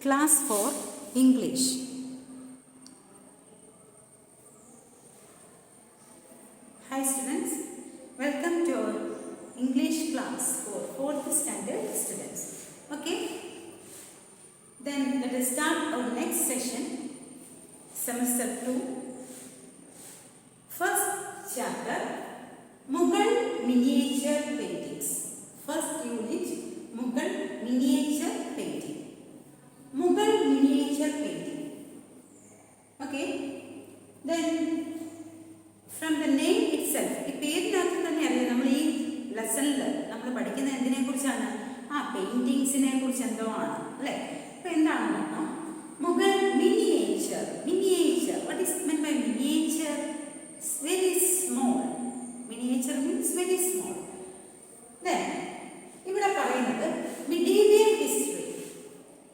Class for English. Hi students, welcome to our English class for 4th standard students. Okay, then let us start our next session, semester 2, first chapter, Mughal miniature paintings. First unit, Mughal miniature painting. Mughal miniature painting. Okay, then from the name itself, ഈ പേരിനകത്ത് തന്നെ അറിയാം നമ്മൾ ഈ ലെസണിൽ നമ്മൾ പഠിക്കുന്ന എന്തിനെ കുറിച്ചാണ്? പെയിന്റിങ്സിനെ കുറിച്ച് എന്തോ ആണ് അല്ലേ? അപ്പൊ എന്താണെന്ന് നോക്കാം. Mughal miniature. Miniature, what is meant by miniature? Very small. Miniature means very small. Then ഇവിടെ പറയുന്നത് മിഡീവിയൽ ഹിസ്റ്ററി.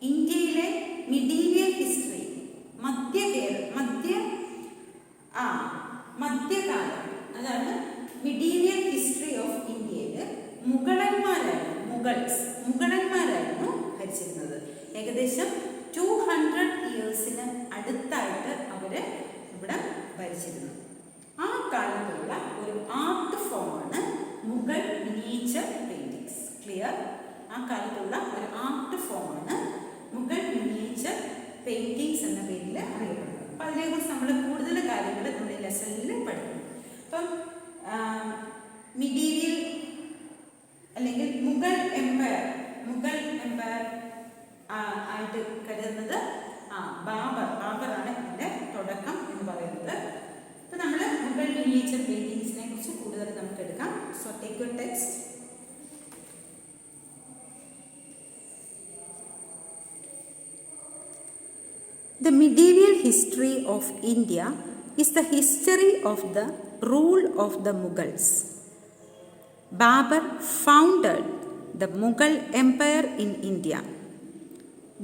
ഇന്ത്യയിലെ മിഡീവിയൽ ഹിസ്റ്ററി, മധ്യകാലം, അതാണ് മിഡീവിയൽ ഹിസ്റ്ററി ഓഫ് ഇന്ത്യയിൽ മുഗളന്മാരായിരുന്നു ഭരിച്ചിരുന്നത്. ഏകദേശം 200 ഇയേഴ്സിന് അടുത്തായിട്ട് അവര് ഇവിടെ ഭരിച്ചിരുന്നു. ആ കാലത്തുള്ള ഒരു ആർട്ട് ഫോമാണ് മുഗൾ മിനിയേച്ചർ പെയിന്റിങ്സ്. ക്ലിയർ? ആ കാലത്തുള്ള ഒരു ആർട്ട് ഫോമാണ് മുഗൾ മിനിയേച്ചർ പെയിന്റിങ്സ് എന്ന പേരിൽ അറിയപ്പെടുന്നത്. അപ്പം അതിനെക്കുറിച്ച് നമ്മൾ കൂടുതൽ കാര്യങ്ങൾ നമ്മുടെ ലെസണിൽ പഠിക്കും. അപ്പം മിഡീവിയൽ അല്ലെങ്കിൽ മുഗൾ എംപയർ ആയിട്ട് കരുതുന്നത് ബാബറാണ് ഇതിൻ്റെ തുടക്കം എന്ന് പറയുന്നത്. അപ്പം നമ്മൾ മുഗൾ മിനിയേച്ചർ പെയിന്റിങ്സിനെ കുറിച്ച് കൂടുതൽ നമുക്ക് എടുക്കാം. So take your text. The medieval history of India is the history of the rule of the Mughals. Babur founded the Mughal Empire in India.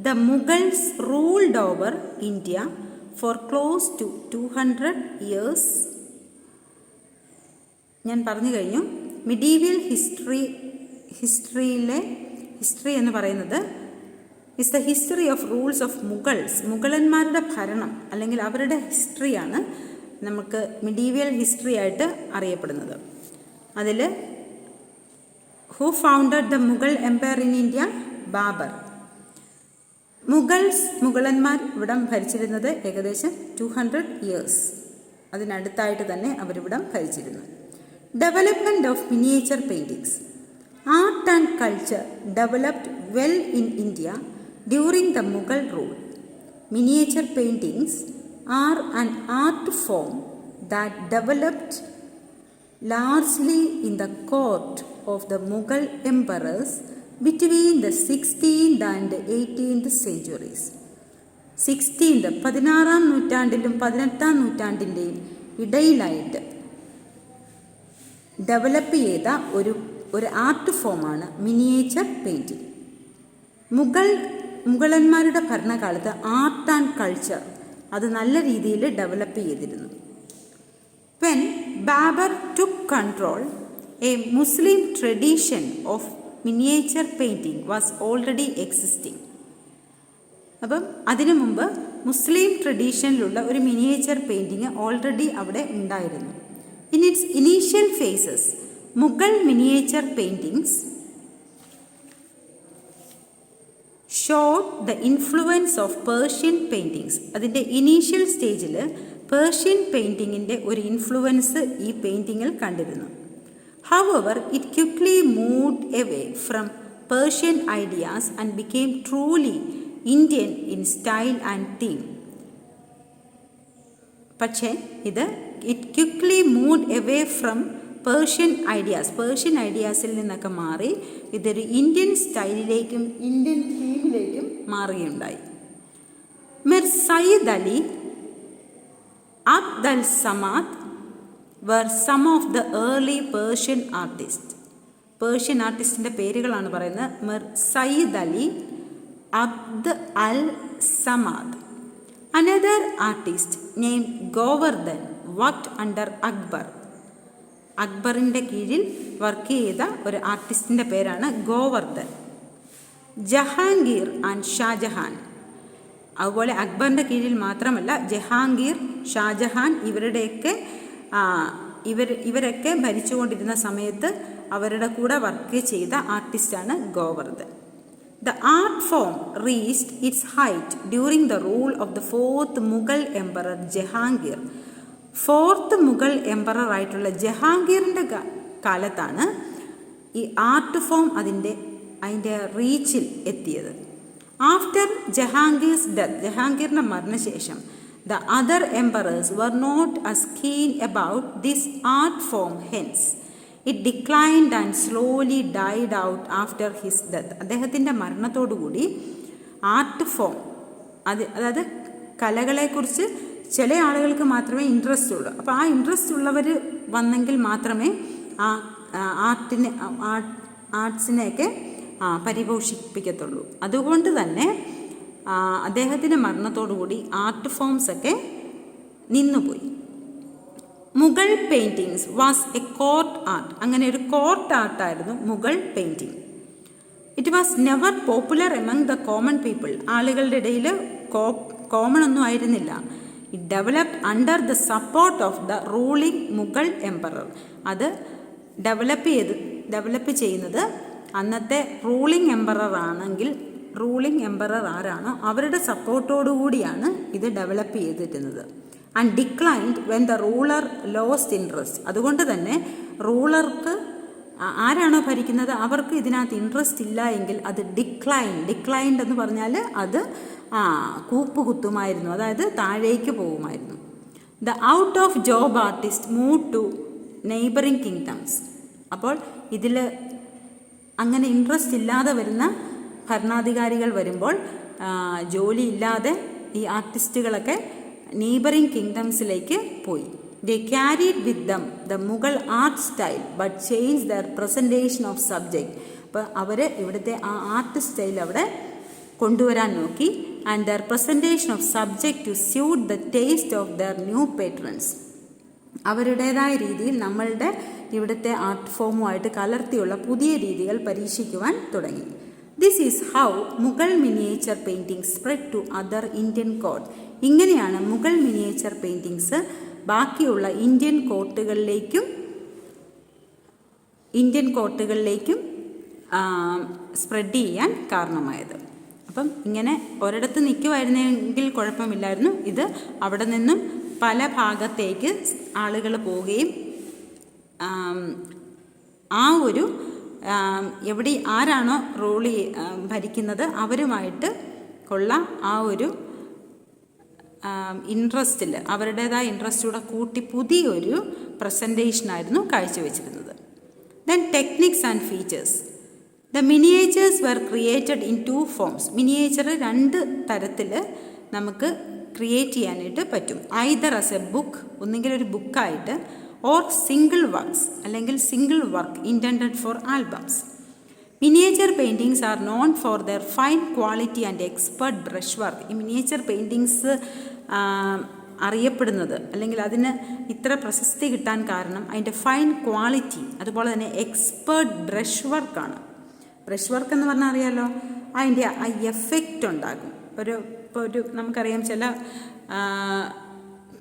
The Mughals ruled over India for close to 200 years. ഞാൻ പറഞ്ഞു കഴിഞ്ഞു. Medieval history എന്ന് പറയുന്നത് is the history of rules of Mughals. മുഗളന്മാരുടെ ഭരണം അല്ലെങ്കിൽ അവരുടെ ഹിസ്റ്ററിയാണ് നമുക്ക് മിഡീവിയൽ ഹിസ്റ്ററി ആയിട്ട് അറിയപ്പെടുന്നത്. അതിൽ who founded the Mughal empire in India? Babur. മുഗളന്മാർ ഇവിടം ഭരിച്ചിരുന്നത് ഏകദേശം 200 ഇയേഴ്സ്. അതിനടുത്തായിട്ട് തന്നെ അവരിവിടം ഭരിച്ചിരുന്നു. Development of miniature paintings. Art and culture developed well in India during the Mughal rule. Miniature paintings are an art form that developed largely in the court of the Mughal emperors between the 16th and 18th centuries. 16ാം നൂറ്റാണ്ടിലും 18ാം നൂറ്റാണ്ടിൻ്റെയും ഇടയിലായിട്ട് develop ചെയ്ത ഒരു art ഫോമാണ് miniature painting. മുഗളന്മാരുടെ ഭരണകാലത്ത് art and culture അത് നല്ല രീതിയിൽ develop ചെയ്തിരുന്നു. When Babur took control, a Muslim tradition of miniature painting was already existing. അപ്പം അതിനു മുമ്പ് മുസ്ലിം ട്രഡീഷനിലുള്ള ഒരു മിനിയേച്ചർ പെയിൻറ്റിങ് ഓൾറെഡി അവിടെ ഉണ്ടായിരുന്നു. In its initial phases, Mughal miniature paintings showed the influence of Persian paintings. അതിൻ്റെ ഇനീഷ്യൽ സ്റ്റേജിൽ പേർഷ്യൻ പെയിൻറ്റിങ്ങിൻ്റെ ഒരു ഇൻഫ്ലുവൻസ് ഈ പെയിൻറ്റിങ്ങിൽ കണ്ടിരുന്നു. However, it quickly moved away from Persian ideas and became truly Indian in style and theme. പക്ഷേ it quickly moved away from Persian ഐഡിയാസിൽ നിന്നൊക്കെ മാറി ഇതൊരു ഇന്ത്യൻ സ്റ്റൈലിലേക്കും ഇന്ത്യൻ തീമിലേക്കും മാറുകയുണ്ടായി. Mir Sayyid Ali, Abd al Samad were some of the early Persian artists. Persian ആർട്ടിസ്റ്റിൻ്റെ പേരുകളാണ് പറയുന്നത്. Mir Sayyid Ali, Abd al സമാദ്. Another artist named Govardhan worked under Akbar. അക്ബറിൻ്റെ കീഴിൽ വർക്ക് ചെയ്ത ഒരു ആർട്ടിസ്റ്റിൻ്റെ പേരാണ് ഗോവർദ്ധൻ. ജഹാംഗീർ ആൻഡ് ഷാജഹാൻ അതുപോലെ അക്ബറിൻ്റെ കീഴിൽ മാത്രമല്ല ജഹാംഗീർ, ഷാജഹാൻ ഇവരൊക്കെ ഭരിച്ചുകൊണ്ടിരുന്ന സമയത്ത് അവരുടെ കൂടെ വർക്ക് ചെയ്ത ആർട്ടിസ്റ്റാണ് Govardhan. The art form reached its height during the rule of the 4th Mughal Emperor Jahangir. 4th Mughal Emperor ആയിട്ടുള്ള ജഹാംഗീറിൻ്റെ കാലത്താണ് ഈ ആർട്ട് ഫോം അതിൻ്റെ റീച്ചിൽ എത്തിയത്. ആഫ്റ്റർ ജഹാംഗീർസ് ഡെത്ത്, ജഹാംഗീറിൻ്റെ മരണശേഷം, the other emperors were not as keen about this art form, hence it declined and slowly died out after his death. അദ്ദേഹത്തിൻ്റെ മരണത്തോടുകൂടി art form അതായത് കലകളെക്കുറിച്ച് ചില ആളുകൾക്ക് മാത്രമേ ഇൻട്രസ്റ്റ് ഉള്ളൂ. അപ്പോൾ ആ ഇൻട്രസ്റ്റ് ഉള്ളവർ വന്നെങ്കിൽ മാത്രമേ ആ ആർട്സിനെയൊക്കെ പരിപോഷിപ്പിക്കത്തുള്ളൂ. അതുകൊണ്ട് തന്നെ അദ്ദേഹത്തിൻ്റെ മരണത്തോടുകൂടി ആർട്ട് ഫോംസ് ഒക്കെ നിന്നുപോയി. Mughal paintings was a court art. അങ്ങനെ ഒരു കോർട്ട് ആർട്ടായിരുന്നു Mughal painting. It was never popular among the common people. ആളുകളുടെ ഇടയിൽ കോമൺ ഒന്നും ആയിരുന്നില്ല. It developed under the support of the ruling Mughal emperor. അത് ഡെവലപ്പ് ചെയ്യുന്നത് അന്നത്തെ റൂളിംഗ് എംപറർ ആരാണോ അവരുടെ സപ്പോർട്ടോടുകൂടിയാണ് ഇത് ഡെവലപ്പ് ചെയ്തിരുന്നത്. And declined when the ruler lost interest. അതുകൊണ്ട് തന്നെ റൂളർക്ക് ആരാണോ ഭരിക്കുന്നത് അവർക്ക് ഇതിനകത്ത് ഇൻട്രസ്റ്റ് ഇല്ല എങ്കിൽ അത് ഡിക്ലൈൻഡ് എന്ന് പറഞ്ഞാൽ അത് കൂപ്പുകുത്തുമായിരുന്നു, അതായത് താഴേക്ക് പോകുമായിരുന്നു. The out of job artist move to neighbouring kingdoms. അപ്പോൾ ഇതിൽ അങ്ങനെ ഇൻട്രസ്റ്റ് ഇല്ലാതെ വരുന്ന ഭരണാധികാരികൾ വരുമ്പോൾ ജോലിയില്ലാതെ ഈ ആർട്ടിസ്റ്റുകളൊക്കെ നെയ്ബറിംഗ് കിങ്ഡംസിലേക്ക് പോയി. They carried with them the Mughal art style but change their presentation of subject. അപ്പോൾ അവർ ഇവിടുത്തെ ആ ആർട്ട് സ്റ്റൈൽ അവിടെ കൊണ്ടുവരാൻ നോക്കി. And their presentation of subject to suit the taste of their new patrons. അവരുടേതായ രീതിയിൽ നമ്മളുടെ ഇവിടുത്തെ ആർട്ട് ഫോമുമായിട്ട് കലർത്തിയുള്ള പുതിയ രീതികൾ പരീക്ഷിക്കുവാൻ തുടങ്ങി. This is how Mughal miniature paintings spread to other Indian court. ഇങ്ങനെയാണ് മുഗൾ മിനിയേച്ചർ പെയിൻറ്റിങ്സ് ബാക്കിയുള്ള ഇന്ത്യൻ കോർട്ടുകളിലേക്കും സ്പ്രെഡ് ചെയ്യാൻ കാരണമായത്. അപ്പം ഇങ്ങനെ ഒരിടത്ത് നിൽക്കുമായിരുന്നെങ്കിൽ കുഴപ്പമില്ലായിരുന്നു. ഇത് അവിടെ നിന്നും പല ഭാഗത്തേക്ക് ആളുകൾ പോവുകയും ആ ഒരു ആരാണോ ഭരിക്കുന്നത് അവരുമായിട്ട് ഉള്ള ആ ഒരു ഇൻട്രസ്റ്റിൽ അവരുടേതായ ഇൻട്രസ്റ്റൂടെ കൂട്ടി പുതിയൊരു പ്രസൻറ്റേഷനായിരുന്നു കാഴ്ചവെച്ചിരുന്നത്. Then techniques and features. The miniatures were created in 2 forms. Miniature 2 തരത്തിൽ നമുക്ക് ക്രിയേറ്റ് ചെയ്യാനായിട്ട് പറ്റും. ഐദർ ആസ് എ ബുക്ക്, ഒന്നുകിൽ ഒരു ബുക്കായിട്ട്, ഓർ സിംഗിൾ വർക്ക്സ്, അല്ലെങ്കിൽ single work intended for albums. Miniature paintings are known for their fine quality and expert brush work. ഈ miniature paintings അറിയപ്പെടുന്നത്, അല്ലെങ്കിൽ അതിന് ഇത്ര പ്രശസ്തി കിട്ടാൻ കാരണം അതിൻ്റെ ഫൈൻ ക്വാളിറ്റി, അതുപോലെ തന്നെ എക്സ്പെർട്ട് ബ്രഷ് വർക്കാണ്. ബ്രഷ് വർക്ക് എന്ന് പറഞ്ഞാൽ അറിയാമല്ലോ, അതിൻ്റെ ആ എഫക്റ്റ് ഉണ്ടാകും. ഇപ്പോൾ ഒരു നമുക്കറിയാം ചില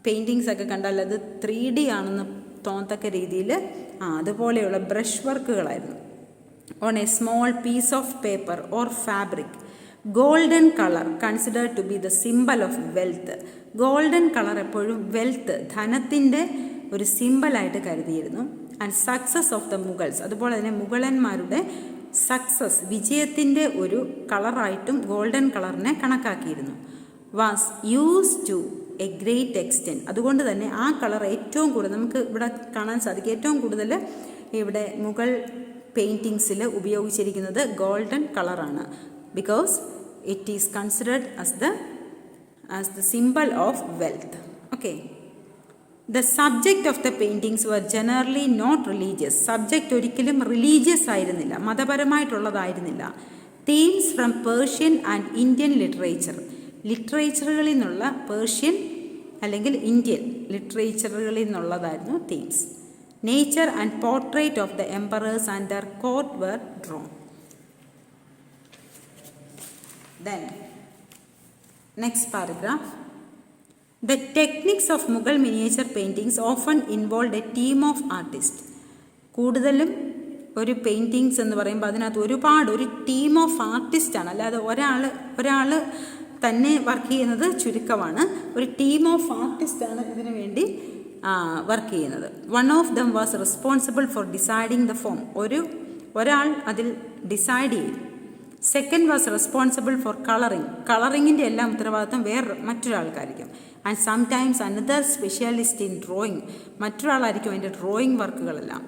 പെയിൻറ്റിങ്സ് ഒക്കെ കണ്ടാൽ അത് 3D ആണെന്ന് തോന്നത്തക്ക രീതിയിൽ അതുപോലെയുള്ള ബ്രഷ് വർക്കുകളായിരുന്നു. On a small piece of paper or fabric. Golden colour considered to be the symbol of wealth. Golden colour എപ്പോഴും വെൽത്ത്, ധനത്തിൻ്റെ ഒരു സിംബലായിട്ട് കരുതിയിരുന്നു. And success of the Mughals, അതുപോലെ തന്നെ മുഗളന്മാരുടെ സക്സസ്, വിജയത്തിൻ്റെ ഒരു കളറായിട്ടും ഗോൾഡൻ കളറിനെ കണക്കാക്കിയിരുന്നു. Was use to a great extent. അതുകൊണ്ട് തന്നെ ആ കളർ ഏറ്റവും കൂടുതൽ നമുക്ക് ഇവിടെ കാണാൻ സാധിക്കും. ഏറ്റവും കൂടുതൽ ഇവിടെ മുഗൾ പെയിൻറ്റിങ്സിൽ ഉപയോഗിച്ചിരിക്കുന്നത് ഗോൾഡൻ കളറാണ്. Because it is considered as the symbol of wealth. Okay. The subject of the paintings were generally not religious. Subject ഒരിക്കലും റിലീജിയസ് ആയിരുന്നില്ല, മതപരമായിട്ടുള്ളതായിരുന്നില്ല. Themes from Persian and Indian ലിറ്ററേച്ചറുകളിൽ നിന്നുള്ള പേർഷ്യൻ അല്ലെങ്കിൽ ഇന്ത്യൻ ലിറ്ററേച്ചറുകളിൽ നിന്നുള്ളതായിരുന്നു themes. Nature and portrait of the emperors and their court were drawn. Then Next paragraph. The techniques of Mughal miniature paintings often involved a team of artists. കൂടുതലും ഒരു paintings എന്ന് പറയുമ്പോൾ അതിനകത്ത് ഒരു ടീം ഓഫ് ആർട്ടിസ്റ്റാണ്, അല്ലാതെ ഒരാൾ തന്നെ വർക്ക് ചെയ്യുന്നത് ചുരുക്കമാണ്. ഒരു ടീം ഓഫ് ആർട്ടിസ്റ്റാണ് ഇതിനു വേണ്ടി വർക്ക് ചെയ്യുന്നത്. One of them was responsible for deciding the form. ഒരാൾ അതിൽ ഡിസൈഡ് ചെയ്യും. സെക്കൻഡ് വാസ് റെസ്പോൺസിബിൾ ഫോർ കളറിങ്ങിൻ്റെ എല്ലാം ഉത്തരവാദിത്വം മറ്റൊരാൾക്കായിരിക്കും. And sometimes another specialist in drawing, മറ്റൊരാളായിരിക്കും അതിൻ്റെ ഡ്രോയിങ് വർക്കുകളെല്ലാം.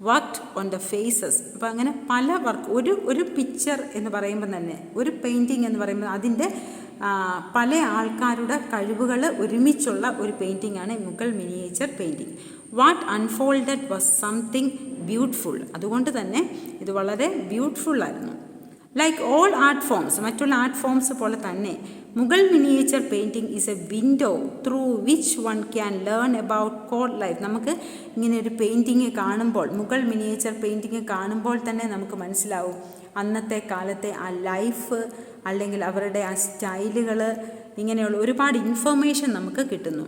Worked on the faces. അപ്പോൾ അങ്ങനെ പല വർക്ക്, ഒരു പിക്ചർ എന്ന് പറയുമ്പോൾ തന്നെ, ഒരു പെയിൻറ്റിങ് എന്ന് പറയുമ്പോൾ അതിൻ്റെ പല ആൾക്കാരുടെ കഴിവുകൾ ഒരുമിച്ചുള്ള ഒരു painting Mughal miniature painting. What unfolded was something beautiful. അതുകൊണ്ട് തന്നെ ഇത് വളരെ ബ്യൂട്ടിഫുൾ ആയിരുന്നു. ലൈക്ക് ഓൾ ആർട്ട് ഫോംസ്, മറ്റുള്ള ആർട്ട് ഫോംസ് പോലെ തന്നെ Mughal miniature painting is A window through which one can learn about code life. നമുക്ക് ഇങ്ങനെ ഒരു പെയിൻറ്റിങ് കാണുമ്പോൾ, മുഗൾ മിനിയേച്ചർ പെയിൻറ്റിങ് കാണുമ്പോൾ തന്നെ നമുക്ക് മനസ്സിലാവും അന്നത്തെ കാലത്തെ ആ ലൈഫ്, അല്ലെങ്കിൽ അവരുടെ ആ സ്റ്റൈലുകൾ, ഇങ്ങനെയുള്ള ഒരുപാട് ഇൻഫർമേഷൻ നമുക്ക് കിട്ടുന്നു.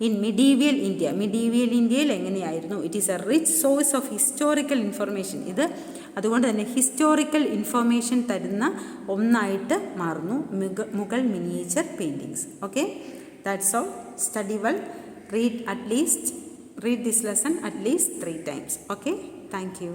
ഇൻ മിഡീവിയൽ ഇന്ത്യയിൽ എങ്ങനെയായിരുന്നു? It is A rich source of historical information. ഇത് അതുകൊണ്ട് തന്നെ ഹിസ്റ്റോറിക്കൽ ഇൻഫർമേഷൻ തരുന്ന ഒന്നായിട്ട് മാറുന്നു Mughal miniature paintings. Okay, that's all. Study well. read this lesson at least 3 times. Okay, thank you.